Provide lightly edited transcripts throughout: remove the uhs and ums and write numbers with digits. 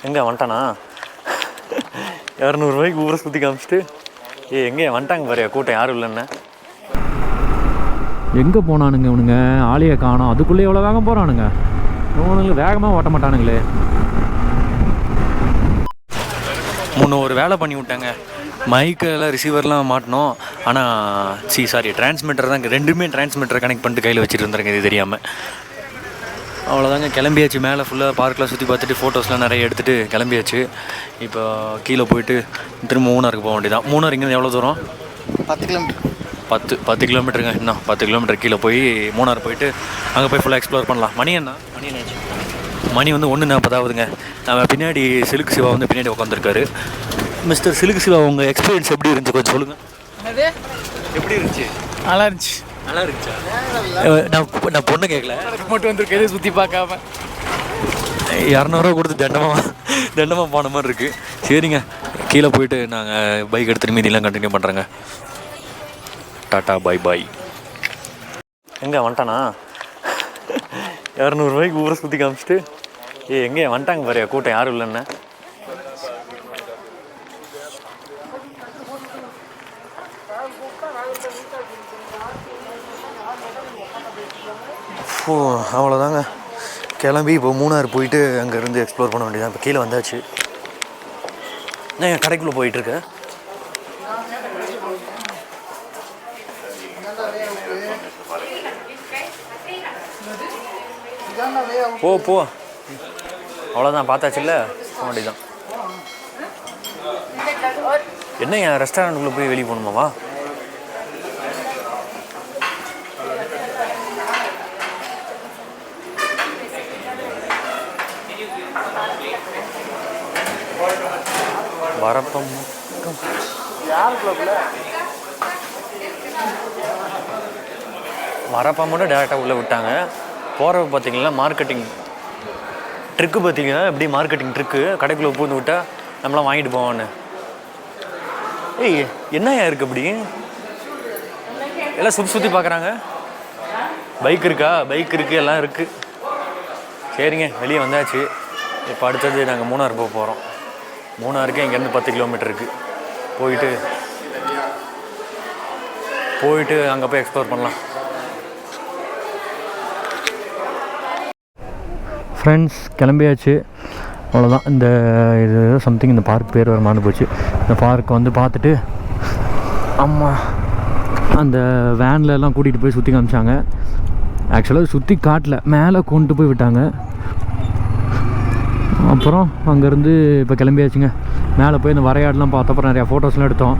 எங்கே வந்துட்டானா? 200 ரூபாய்க்கு ஊரை சுற்றி காமிச்சிட்டு எங்கே வந்துட்டாங்க பாரு, கூட்டம் யாரும் இல்லைன்னு. எங்கே போனானுங்க இவனுங்க? ஆளியை காணோம். அதுக்குள்ளே எவ்வளோ வேகம் போகிறானுங்க இவனுங்க, வேகமாக ஓட்ட மாட்டானுங்களே. முன்ன ஒரு வேலை பண்ணி விட்டாங்க, மைக்கில் ரிசீவர்லாம் மாட்டினோம். ஆனால் சாரி டிரான்ஸ்மிட்டர் தான், ரெண்டுமே டிரான்ஸ்மிட்டரை கனெக்ட் பண்ணிட்டு கையில் வச்சுட்டு இருந்துருங்க, இது தெரியாமல். அவ்வளோதாங்க, கிளம்பியாச்சு. மேலே ஃபுல்லாக பார்க்கெலாம் சுற்றி பார்த்துட்டு ஃபோட்டோஸ்லாம் நிறைய எடுத்துகிட்டு கிளம்பியாச்சு. இப்போ கீழே போயிட்டு திரும்ப மூணாருக்கு போக வேண்டியதான். மூணார் இங்கேருந்து எவ்வளோ தூரம்? 10 கிலோமீட்டர். 10 கிலோமீட்டருங்க. இன்னும் 10 கிலோமீட்டர் கீழே போய் மூணார் போயிட்டு அங்கே போய் ஃபுல்லாக எக்ஸ்ப்ளோர் பண்ணலாம். மணி வந்து 1:40. நம்ம பின்னாடி சிலுக்கு சிவா வந்து பின்னாடி உட்காந்துருக்காரு. மிஸ்டர் சிலுக்கு சிவா, உங்கள் எக்ஸ்பீரியன்ஸ் எப்படி இருந்துச்சு கொஞ்சம் சொல்லுங்கள். எப்படி இருந்துச்சு? நல்லா இருந்துச்சு. நல்லா இருந்துச்சா? நான் பொண்ணு கேட்கல, மட்டும் வந்துருக்கே சுற்றி பார்க்காம 200 ரூபா கொடுத்து தண்டமாக போன மாதிரி இருக்குது. சரிங்க, கீழே போயிட்டு நாங்கள் பைக் எடுத்துகிட்டு மீதியெல்லாம் கண்டினியூ பண்ணுறேங்க. டாட்டா பாய் பாய். எங்கே வந்துட்டானா? 200 ரூபாய்க்கு ஊரை சுற்றி காமிச்சிட்டு எங்கே வந்துட்டாங்க பாரு, கூட்டம் யாரும் இல்லைன்னு. அவ்வளோதாங்க, கிளம்பி இப்போ மூணார் போயிட்டு அங்கேருந்து எக்ஸ்ப்ளோர் பண்ண வேண்டியதான். இப்போ கீழே வந்தாச்சு. நான் என் கடைக்குள்ளே போயிட்டுருக்கேன். போ அவ்வளோதான், பார்த்தாச்சுல்ல, போக வேண்டியதான். என்ன என் ரெஸ்டாரண்ட்டுக்குள்ளே போய் வெளியே போகணுமாவா? வரப்பா மட்டும் டேரெக்டாக உள்ளே விட்டாங்க. போகிறப்ப பார்த்தீங்கன்னா மார்க்கெட்டிங் ட்ரிக்கு, பார்த்தீங்கன்னா எப்படி மார்க்கெட்டிங் ட்ரிக்கு, கடைக்குள்ளே பூந்து விட்டால் நம்மளாம் வாங்கிட்டு போவான்னு. என்னையா இருக்குது அப்படி? எல்லாம் சுற்றி பார்க்குறாங்க. பைக் இருக்கா? பைக் இருக்குது, எல்லாம் இருக்குது. சரிங்க, வெளியே வந்தாச்சு. இப்போ அடுத்தது நாங்கள் மூணார் போக போகிறோம். மூணாருக்கு இங்கேருந்து 10 கிலோமீட்டர் இருக்குது. போயிட்டு அங்கே போய் எக்ஸ்ப்ளோர் பண்ணலாம். ஃப்ரெண்ட்ஸ், கிளம்பியாச்சு. அவ்வளோதான். இது சம்திங் இந்த பார்க் பேர் வர மறந்து போச்சு. இந்த பார்க்கை வந்து பார்த்துட்டு அம்மா அந்த வேன்லலாம் கூட்டிகிட்டு போய் சுற்றி காமிச்சாங்க. ஆக்சுவலாக சுற்றி காட்டல, மேலே கொண்டு போய் விட்டாங்க. அப்புறம் அங்கேருந்து இப்போ கிளம்பியாச்சுங்க. மேலே போய் இந்த வரையாடெலாம் பார்த்தப்பறம் நிறையா ஃபோட்டோஸ்லாம் எடுத்தோம்.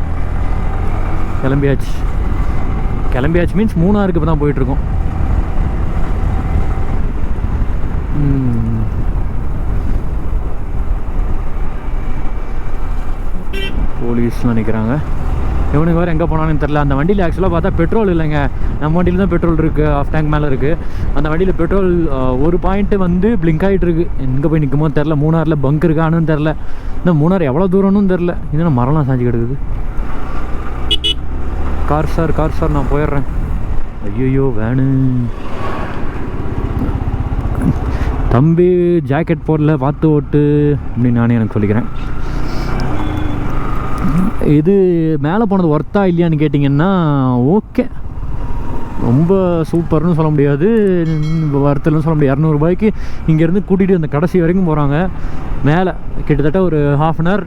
கிளம்பியாச்சு மீன்ஸ் மூணாருக்கு இப்போ தான் போயிட்டுருக்கோம். போலீஸ்லாம் நிற்கிறாங்க. இவனுக்கு வேறு எங்கே போனான்னு தெரில. அந்த வண்டியில் ஆக்சுவலாக பார்த்தா பெட்ரோல் இல்லைங்க. நம்ம வண்டியில் தான் பெட்ரோல் இருக்குது, ஆஃப் டேங்க் மேலே இருக்குது. அந்த வண்டியில் பெட்ரோல் ஒரு பாயிண்ட்டு வந்து பிளிங்க் ஆகிட்டு இருக்குது. எங்கே போய் நிற்குமோ தெரில. மூணாரில் பங்க் இருக்கானுன்னு தெரில. இன்னும் மூணார் எவ்வளோ தூரம்னு தெரில. இன்னும் மரம்லாம் சாஞ்சி கிடக்குது. கார் சார் நான் போயிடுறேன். ஐயோ வேணு தம்பி, ஜாக்கெட் போடல, பார்த்து ஓட்டு அப்படின்னு நானே எனக்கு சொல்லிக்கிறேன். இது மேலே போனது ஒர்த்தா இல்லையான்னு கேட்டிங்கன்னா ஓகே, ரொம்ப சூப்பர்னு சொல்ல முடியாது, வருத்தம்னு சொல்ல முடியாது. 200 ரூபாய்க்கு இங்கேருந்து கூட்டிகிட்டு அந்த கடைசி வரைக்கும் போகிறாங்க. மேலே கிட்டத்தட்ட ஒரு ½ அன் ஹவர்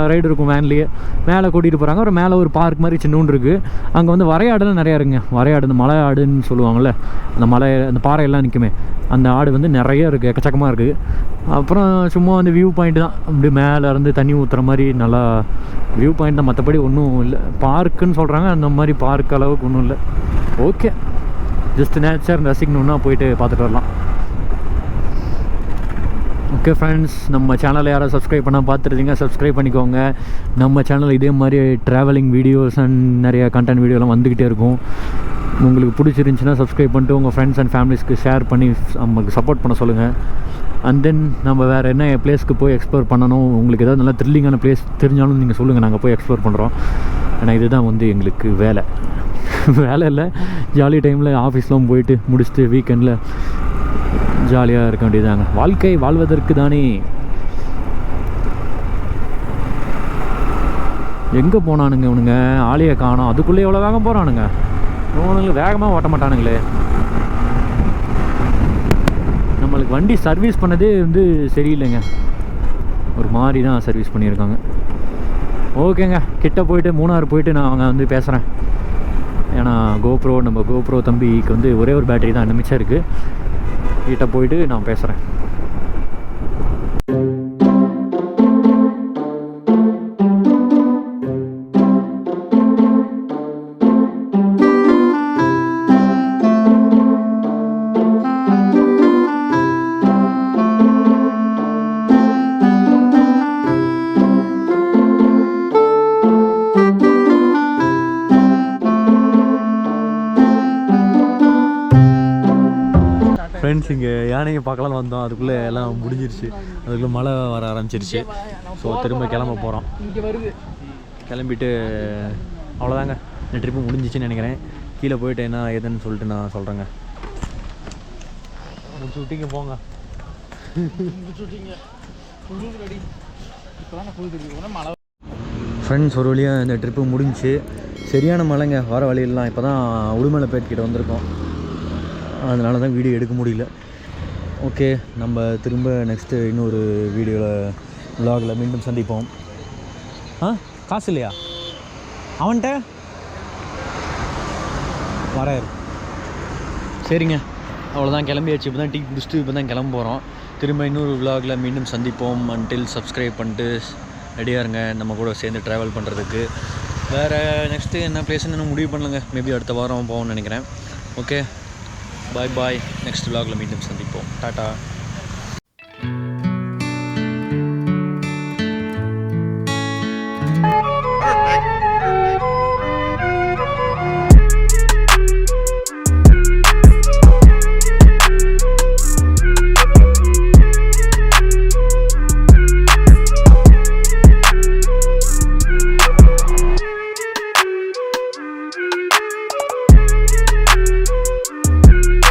ரைடு இருக்கும் வேன்லேயே. மேலே கூட்டிகிட்டு போகிறாங்க. ஒரு மேலே ஒரு பார்க் மாதிரி சின்னூண்டு இருக்குது. அங்கே வந்து வரையாடுலாம் நிறையா இருக்குங்க. வரையாடு, இந்த மலை ஆடுன்னு சொல்லுவாங்கள்ல, அந்த அந்த பாறையெல்லாம் நிற்குமே, அந்த ஆடு வந்து நிறைய இருக்குது, எக்கச்சக்கமாக இருக்குது. அப்புறம் சும்மா வந்து வியூ பாயிண்ட் தான், அப்படி மேலே இருந்து தண்ணி ஊற்றுற மாதிரி நல்லா வியூ பாயிண்ட் தான். மற்றபடி ஒன்றும் இல்லை. பார்க்குன்னு சொல்கிறாங்க, அந்த மாதிரி பார்க் அளவுக்கு ஒன்றும் இல்லை. ஓகே, ஜஸ்ட் நேச்சர் ரசிக்கணுன்னா போயிட்டு பார்த்துட்டு வரலாம். ஓகே ஃப்ரெண்ட்ஸ், நம்ம சேனலை யாராவது சப்ஸ்கிரைப் பண்ணால் பார்த்துருந்தீங்க, சப்ஸ்கிரைப் பண்ணிக்கோங்க. நம்ம சேனல் இதே மாதிரி ட்ராவலிங் வீடியோஸ் அண்ட் நிறைய கண்டென்ட் வீடியோலாம் வந்துக்கிட்டே இருக்கும். உங்களுக்கு பிடிச்சிருந்துச்சின்னா சப்ஸ்கிரைப் பண்ணிட்டு உங்கள் ஃப்ரெண்ட்ஸ் அண்ட் ஃபேமிலிஸ்க்கு ஷேர் பண்ணி நமக்கு சப்போர்ட் பண்ண சொல்லுங்கள். அண்ட் தென் நம்ம வேறு என்ன பிளேஸ்க்கு போய் எக்ஸ்ப்ளோர் பண்ணணும், உங்களுக்கு ஏதாவது நல்லா த்ரில்லிங்கான பிளேஸ் தெரிஞ்சாலும் நீங்கள் சொல்லுங்கள், நாங்கள் போய் எக்ஸ்ப்ளோர் பண்ணுறோம். ஏன்னா இதுதான் வந்து எங்களுக்கு வேலை இல்லை, ஜாலி டைமில் ஆஃபீஸ்லாம் போயிட்டு முடிச்சுட்டு வீக்கெண்டில் ஜாலியாக இருக்க வேண்டியதாங்க. வாழ்க்கை வாழ்வதற்கு தானே. எங்கே போனானுங்க இவனுங்க? ஆளையை காணோம். அதுக்குள்ளே எவ்வளோ வேகம் போகிறானுங்க. இவனுங்களுக்கு வேகமாக ஓட்ட மாட்டானுங்களே. நம்மளுக்கு வண்டி சர்வீஸ் பண்ணதே வந்து சரியில்லைங்க. ஒரு மாதிரி தான் சர்வீஸ் பண்ணியிருக்காங்க. ஓகேங்க, கிட்ட போயிட்டு மூணாறு போயிட்டு நான் அவங்க வந்து பேசுகிறேன். ஏன்னா நம்ம கோப்ரோ தம்பிக்கு வந்து ஒரே ஒரு பேட்டரி தான் மிச்சம் இருக்குது. கிட்ட போயிட்டு நான் பேசுகிறேன். ஃப்ரெண்ட்ஸ், இங்கே யானையை பார்க்கலான்னு வந்தோம். அதுக்குள்ளே எல்லாம் முடிஞ்சிருச்சு. அதுக்குள்ளே மழை வர ஆரம்பிச்சிருச்சு. ஸோ திரும்ப கிளம்ப போகிறோம். கிளம்பிட்டு அவ்வளோதாங்க, இந்த ட்ரிப்பு முடிஞ்சிச்சுன்னு நினைக்கிறேன். கீழே போயிட்டு என்ன ஏதுன்னு சொல்லிட்டு நான் சொல்கிறேங்க. முடிச்சு விட்டீங்க போங்க. ஃப்ரெண்ட்ஸ், ஒரு வழியாக இந்த ட்ரிப்பு முடிஞ்சிச்சு. சரியான மழைங்க வர வழியெல்லாம். இப்போ தான் உடுமலைப்பேட்கிட்ட வந்திருக்கோம். அதனால தான் வீடியோ எடுக்க முடியல. ஓகே, நம்ம திரும்ப நெக்ஸ்ட்டு இன்னொரு வீடியோவில் விலாகில் மீண்டும் சந்திப்போம். காசு இல்லையா அவன்கிட்ட? வராரு. சரிங்க, அவ்வளோதான், கிளம்பியாச்சு. இப்போ தான் டீ குடிச்சிட்டு இப்போ தான் கிளம்ப போகிறோம். திரும்ப இன்னொரு விலாகில் மீண்டும் சந்திப்போம். அன்டில் சப்ஸ்கிரைப் பண்ணிட்டு ரெடியாக இருங்க நம்ம கூட சேர்ந்து ட்ராவல் பண்ணுறதுக்கு. வேறு நெக்ஸ்ட்டு என்ன பிளேஸ்ன்னு இன்னும் முடிவு பண்ணுங்க. மேபி அடுத்த வாரம் போவோம்னு நினைக்கிறேன். ஓகே, பாய் பாய். நெக்ஸ்ட் விலாகில் மீண்டும் சந்திப்போம். டாட்டா.